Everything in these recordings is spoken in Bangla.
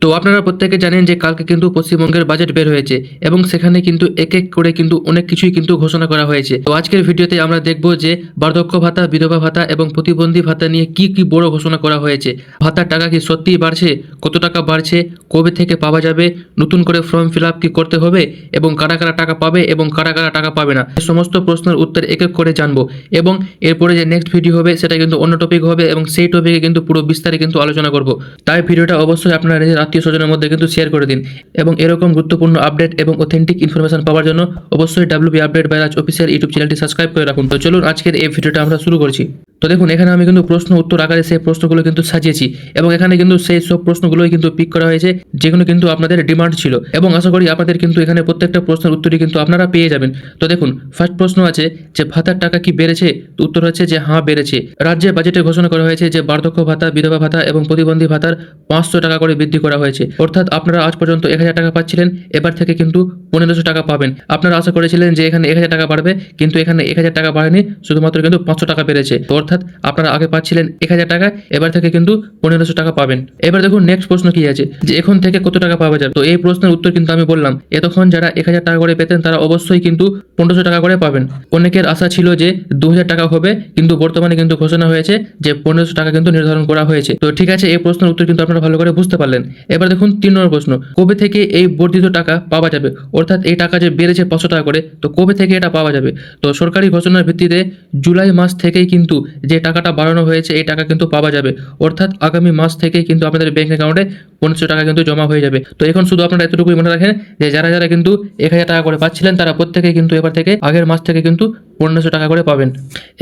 তো আপনারা প্রত্যেকে জানেন যে কালকে কিন্তু পশ্চিমবঙ্গের বাজেট বের হয়েছে এবং সেখানে কিন্তু এক এক করে কিন্তু অনেক কিছুই কিন্তু ঘোষণা করা হয়েছে। তো আজকের ভিডিওতে আমরা দেখব যে বার্ধক্য ভাতা, বিধবা ভাতা এবং প্রতিবন্ধী ভাতা নিয়ে কি কি বড় ঘোষণা করা হয়েছে। ভাতার টাকা কি সত্যিই বাড়ছে, কত টাকা বাড়ছে, কবে থেকে পাওয়া যাবে, নতুন করে ফর্ম ফিল আপ কি করতে হবে এবং কারা কারা টাকা পাবে এবং কারা কারা টাকা পাবে না, এই সমস্ত প্রশ্নের উত্তর এক এক করে জানবো। এবং এরপরে যে নেক্সট ভিডিও হবে সেটা কিন্তু অন্য টপিক হবে এবং সেই টপিকে কিন্তু পুরো বিস্তারে কিন্তু আলোচনা করব। তাই ভিডিওটা অবশ্যই আপনারা নিজের আত্মীয় স্বজনের মধ্যে কিন্তু শেয়ার করে দিন এবং এরকম গুরুত্বপূর্ণ আপডেট এবং অথেন্টিক ইনফরমেশন পাওয়ার জন্য অবশ্যই WB update by Raj official YouTube চ্যানেলটি সাবস্ক্রাইব করে রাখুন। তো চলুন আজকের এই ভিডিওটা আমরা শুরু করছি। তো দেখুন, এখানে আমি কিন্তু প্রশ্ন উত্তর আকারে সেই প্রশ্নগুলো কিন্তু সাজিয়েছি এবং এখানে কিন্তু সেই সব প্রশ্নগুলোই কিন্তু পিক করা হয়েছে যেগুলো কিন্তু আপনাদের ডিমান্ড ছিল এবং আশা করি আপনাদের কিন্তু এখানে প্রত্যেকটা প্রশ্নের উত্তরই কিন্তু আপনারা পেয়ে যাবেন। তো দেখুন, ফার্স্ট প্রশ্ন আছে যে ভাতার টাকা কি বেড়েছে? তো উত্তর হচ্ছে যে হ্যাঁ, বেড়েছে। রাজ্যের বাজেটে ঘোষণা করা হয়েছে যে বার্ধক্য ভাতা, বিধবা ভাতা এবং প্রতিবন্ধী ভাতার 500 টাকা করে বৃদ্ধি করা হয়েছে। অর্থাৎ আপনারা আজ পর্যন্ত 1000 টাকা পাচ্ছিলেন, এবার থেকে কিন্তু 1500 টাকা পাবেন। আপনারা আশা করেছিলেন যে এখানে 1000 টাকা বাড়বে, কিন্তু এখানে 1000 টাকা বাড়েনি, শুধুমাত্র কিন্তু 500 টাকা বেড়েছে। তো অর্থাৎ আপনারা আগে পাচ্ছিলেন 1000 টাকা, এবার থেকে কিন্তু 1500 টাকা পাবেন। এবার দেখুন নেক্সট প্রশ্ন কি আছে যে এখন থেকে কত টাকা পাওয়া যাবে। তো এই প্রশ্নের উত্তর কিন্তু আমি বললাম, এতক্ষণ যারা 1000 টাকা করে পেতেন তারা অবশ্যই কিন্তু 1500 টাকা করে পাবেন। অনেকের আশা ছিল যে 2000 টাকা হবে, কিন্তু বর্তমানে কিন্তু ঘোষণা হয়েছে যে 1500 টাকা কিন্তু নির্ধারণ করা হয়েছে। তো ঠিক আছে, এই প্রশ্নের উত্তর কিন্তু আপনারা ভালো করে বুঝতে পারলেন। এবার দেখুন 3 নম্বর প্রশ্ন, কবে থেকে এই বর্ধিত টাকা পাওয়া যাবে? অর্থাৎ এই টাকা যে বেড়েছে 500 টাকা করে, তো কবে থেকে এটা পাওয়া যাবে? তো সরকারি ঘোষণার ভিত্তিতে জুলাই মাস থেকেই কিন্তু যে টাকাটা বাড়ানো হয়েছে এই টাকা কিন্তু পাওয়া যাবে। অর্থাৎ আগামী মাস থেকেই কিন্তু আপনাদের ব্যাংক অ্যাকাউন্টে 1500 টাকা কিন্তু জমা হয়ে যাবে। তো এখন শুধু আপনারা এতটুকুই মনে রাখেন যে যারা যারা কিন্তু 1000 টাকা করে পাচ্ছিলেন তারা প্রত্যেকেই কিন্তু এবার থেকে আগের মাস থেকে কিন্তু 1500 টাকা করে পাবেন।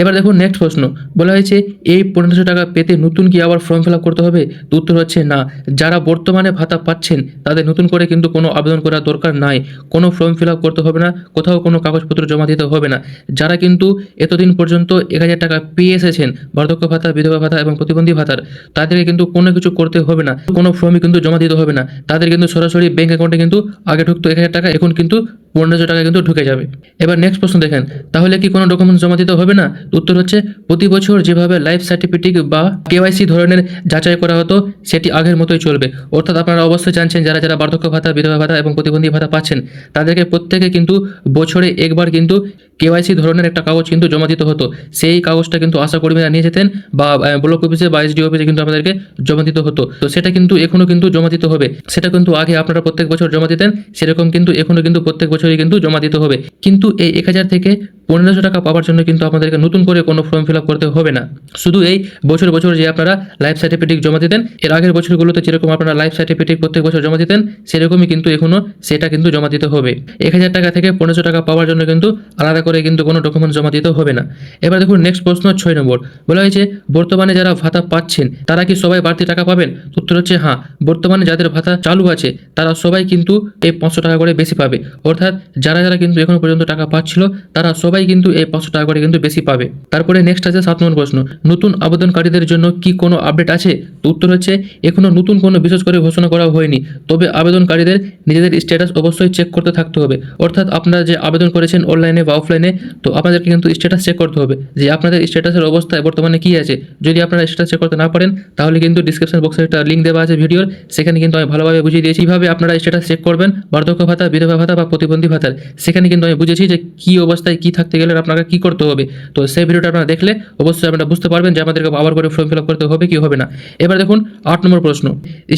এবার দেখুন নেক্সট প্রশ্ন, বলা হয়েছে এই 1500 টাকা পেতে নতুন কি আবার ফর্ম ফিল আপ করতে হবে? তো উত্তর হচ্ছে না। যারা বর্তমানে ভাতা পাচ্ছেন তাদের নতুন করে কিন্তু কোনো আবেদন করার দরকার নাই, কোনো ফর্ম ফিল আপ করতে হবে না, কোথাও কোনো কাগজপত্র জমা দিতে হবে না। যারা কিন্তু এতদিন পর্যন্ত 1000 টাকা পেয়ে এসেছেন বার্ধক্য ভাতা, বিধবা ভাতা এবং প্রতিবন্ধী ভাতার, তাদেরকে কিন্তু কোনো কিছু করতে হবে না, কোনো ফর্মই কিন্তু জমা দিতে হবে না। তাদের কিন্তু সরাসরি ব্যাংক অ্যাকাউন্টে কিন্তু আগে ঢুকতো 1000 টাকা, এখন কিন্তু 1500 টাকা কিন্তু ঢুকে যাবে। এবার নেক্সট প্রশ্ন দেখেন, তাহলে কি কোনো ডকুমেন্টস জমা দিতে হবে না? উত্তর হচ্ছে প্রতি বছর যেভাবে লাইফ সার্টিফিকেট বা KYC ধরনের যাচাই করা হতো সেটি আগের মতোই চলবে। অর্থাৎ আপনারা অবশ্যই জানছেন যারা যারা বার্ধক্য ভাতা, বিধবা ভাতা এবং প্রতিবন্ধী ভাতা পাচ্ছেন তাদেরকে প্রত্যেকে কিন্তু বছরে একবার কিন্তু KYC ধরনের একটা কাগজ কিন্তু জমা দিতে হতো। সেই কাগজটা কিন্তু আশা কর্মীরা নিয়ে যেতেন বা ব্লক অফিসে বা SD অফিসে কিন্তু আমাদেরকে জমা দিতে হতো। তো সেটা কিন্তু এখনো কিন্তু জমা দিতে হবে। সেটা কিন্তু আগে আপনারা প্রত্যেক বছর জমা দিতেন, সেরকম কিন্তু এখনো কিন্তু প্রত্যেক বছরই কিন্তু জমা দিতে হবে। কিন্তু এই 1000 থেকে 1500 টাকা পাওয়ার জন্য কিন্তু আপনাদেরকে নতুন করে কোনো ফর্ম ফিল আপ করতে হবে না। শুধু এই বছর বছর যে আপনারা লাইফ সার্টিফিকেট জমা দিতেন, এর আগের বছরগুলোতে যেরকম আপনারা লাইফ সার্টিফিকেট প্রত্যেক বছর জমা দিতেন সেরকমই কিন্তু এখনো সেটা কিন্তু জমা দিতে হবে। 1000 টাকা থেকে 1500 টাকা পাওয়ার জন্য কিন্তু আলাদা করে কিন্তু কোনো ডকুমেন্ট জমা দিতে হবে না। এবার দেখুন নেক্সট প্রশ্ন 6 নম্বর, বলা হয়েছে বর্তমানে যারা ভাতা পাচ্ছেন তারা কি সবাই বাড়তি টাকা পাবেন? উত্তর হচ্ছে হ্যাঁ, বর্তমানে যাদের ভাতা চালু আছে তারা সবাই কিন্তু এই 500 টাকা করে বেশি পাবে। অর্থাৎ যারা যারা কিন্তু এখনো পর্যন্ত টাকা পাচ্ছিল তারা সবাই কিন্তু এই 500 টাকা করে কিন্তু বেশি পাবে। তারপরে নেক্সট আছে 7 নম্বর প্রশ্ন, নতুন আবেদনকারীদের জন্য কি কোনো আপডেট আছে? তো উত্তর হচ্ছে এখনো নতুন কোনো বিশেষ করে ঘোষণা করা হয়নি, তবে আবেদনকারীদের নিজেদের স্ট্যাটাস অবশ্যই চেক করতে থাকতে হবে। অর্থাৎ আপনারা যে আবেদন করেছেন অনলাইনে বা অফলাইনে, তো আপনাদেরকে কিন্তু স্ট্যাটাস চেক করতে হবে যে আপনাদের স্ট্যাটাসের অবস্থায় বর্তমানে কি আছে। যদি আপনারা স্ট্যাটাস চেক করতে না পারেন তাহলে কিন্তু ডিসক্রিপশন বক্সে একটা লিঙ্ক দেওয়া আছে ভিডিওর, সেখানে কিন্তু আমি ভালোভাবে বুঝিয়ে দিয়েছি কিভাবে আপনারা স্ট্যাটাস চেক করবেন বার্ধক্য ভাতা, বিধবা ভাতা বা প্রতিবন্ধী ভাতার। সেখানে কিন্তু আমি বুঝেছি যে কি অবস্থায় কি থাকতে গেলে আপনাকে কি করতে হবে। তো সেই ভিডিওটা আপনারা দেখলে অবশ্যই আপনারা বুঝতে পারবেন যে আমাদেরকে আবার করে ফর্ম ফিল আপ করতে হবে কি হবে না। এবার দেখুন 8 নম্বর প্রশ্ন,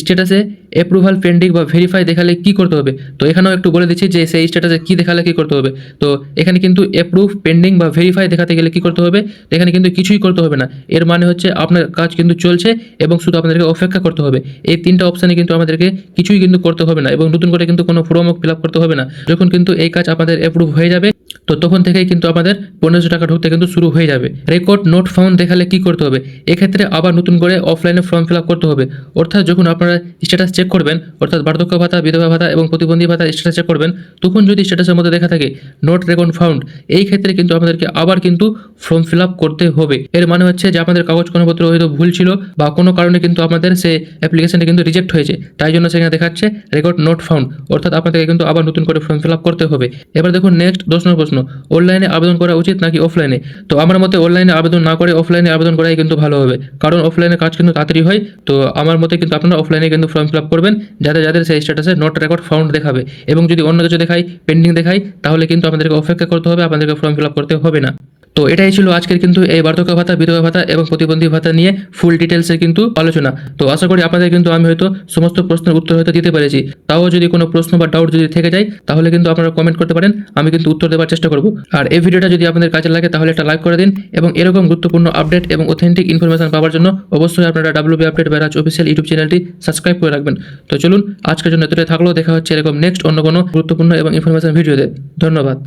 স্ট্যাটাসে অ্যাপ্রুভাল পেন্ডিং বা ভেরিফাই দেখালে কি করতে হবে? তো এখানেও একটু বলে দিচ্ছি যে সেই স্ট্যাটাসে কি দেখালে কি করতে হবে। তো এখানে কিন্তু অ্যাপ্রুভ, পেন্ডিং বা ভেরিফাই দেখাতে গেলে কি করতে হবে, এখানে কিন্তু কিছুই করতে হবে না। এর মানে হচ্ছে আপনার কাজ কিন্তু চলছে এবং শুধু আপনাদেরকে অপেক্ষা করতে হবে। এই 3টা অপশানে কিন্তু আমাদেরকে কিছুই কিন্তু করতে হবে না এবং নতুন করে কিন্তু কোনো ফর্মও ফিল আপ করতে হবে না। যখন কিন্তু এই কাজ আপনাদের অ্যাপ্রুভ হয়ে যাবে তো তখন থেকেই কিন্তু আমাদের 1500 টাকা ঢুকতে কিন্তু শুরু হয়ে যাবে। রেকর্ড নোট ফাউন্ড দেখালে কি করতে হবে? এক্ষেত্রে আবার নতুন করে অফলাইনে ফর্ম ফিল আপ করতে হবে। অর্থাৎ যখন আপনারা স্ট্যাটাস চেক করবেন, অর্থাৎ বার্ধক্য ভাতা, বিধবা ভাতা এবং প্রতিবন্ধী ভাতা স্ট্যাটাস চেক করবেন, তখন যদি স্ট্যাটাসের মধ্যে দেখা থাকে নোট রেকর্ড ফাউন্ড, এই ক্ষেত্রে কিন্তু আমাদেরকে আবার কিন্তু ফর্ম ফিল আপ করতে হবে। এর মানে হচ্ছে যে আপনাদের কাগজ কাগজপত্র হয়তো ভুল ছিল বা কোনো কারণে কিন্তু আপনাদের সেই অ্যাপ্লিকেশনটা কিন্তু রিজেক্ট হয়েছে, তাই জন্য সেখানে দেখাচ্ছে রেকর্ড নোট ফাউন্ড, অর্থাৎ আপনাদেরকে কিন্তু আবার নতুন করে ফর্ম ফিল আপ করতে হবে। এবার দেখুন নেক্সট 10 নম্বর প্রশ্ন, প্রশ্ন, অনলাইনে আবেদন করা উচিত নাকি অফলাইনে? তো আমার মতে অনলাইনে আবেদন না করে অফলাইনে আবেদন করাই কিন্তু ভালো হবে, কারণ অফলাইনে কাজ কিন্তু তাড়াতাড়ি হয়। তো আমার মতে কিন্তু আপনারা অফলাইনে কিন্তু ফর্ম ফিল আপ করবেন, যাদের যাদের সেই স্ট্যাটাসে নট রেকর্ড ফাউন্ড দেখাবে, এবং যদি অন্য কিছু দেখায়, পেন্ডিং দেখায়, তাহলে কিন্তু আপনাদেরকে অপেক্ষা করতে হবে, আপনাদেরকে ফর্ম ফিল আপ করতে হবে না। তো এটাই ছিল আজকের কিন্তু এই বার্ধক্য ভাতা, বিধবা ভাতা এবং প্রতিবন্ধী ভাতা নিয়ে ফুল ডিটেলসের কিন্তু আলোচনা। তো আশা করি আপনাদের কিন্তু আমি হয়তো সমস্ত প্রশ্নের উত্তর হয়তো দিতে পেরেছি। তাও যদি কোনো প্রশ্ন বা ডাউট যদি থেকে যায়, তাহলে কিন্তু আপনারা কমেন্ট করতে পারেন, আমি কিন্তু উত্তর দেওয়ার চেষ্টা করব। আর এই ভিডিওটা যদি আপনাদের কাজে লাগে তাহলে একটা লাইক করে দিন, এবং এরকম গুরুত্বপূর্ণ আপডেট এবং অথেন্টিক ইনফরমেশন পাওয়ার জন্য অবশ্যই আপনারা WB update barrage official YouTube চ্যানেলটি সাবস্ক্রাইব করে রাখবেন। তো চলুন, আজকের জন্য এতটাই থাকলো, দেখা হচ্ছে এরকম নেক্সট অন্য কোনো গুরুত্বপূর্ণ এবং ইনফরমেশন ভিডিওতে। ধন্যবাদ।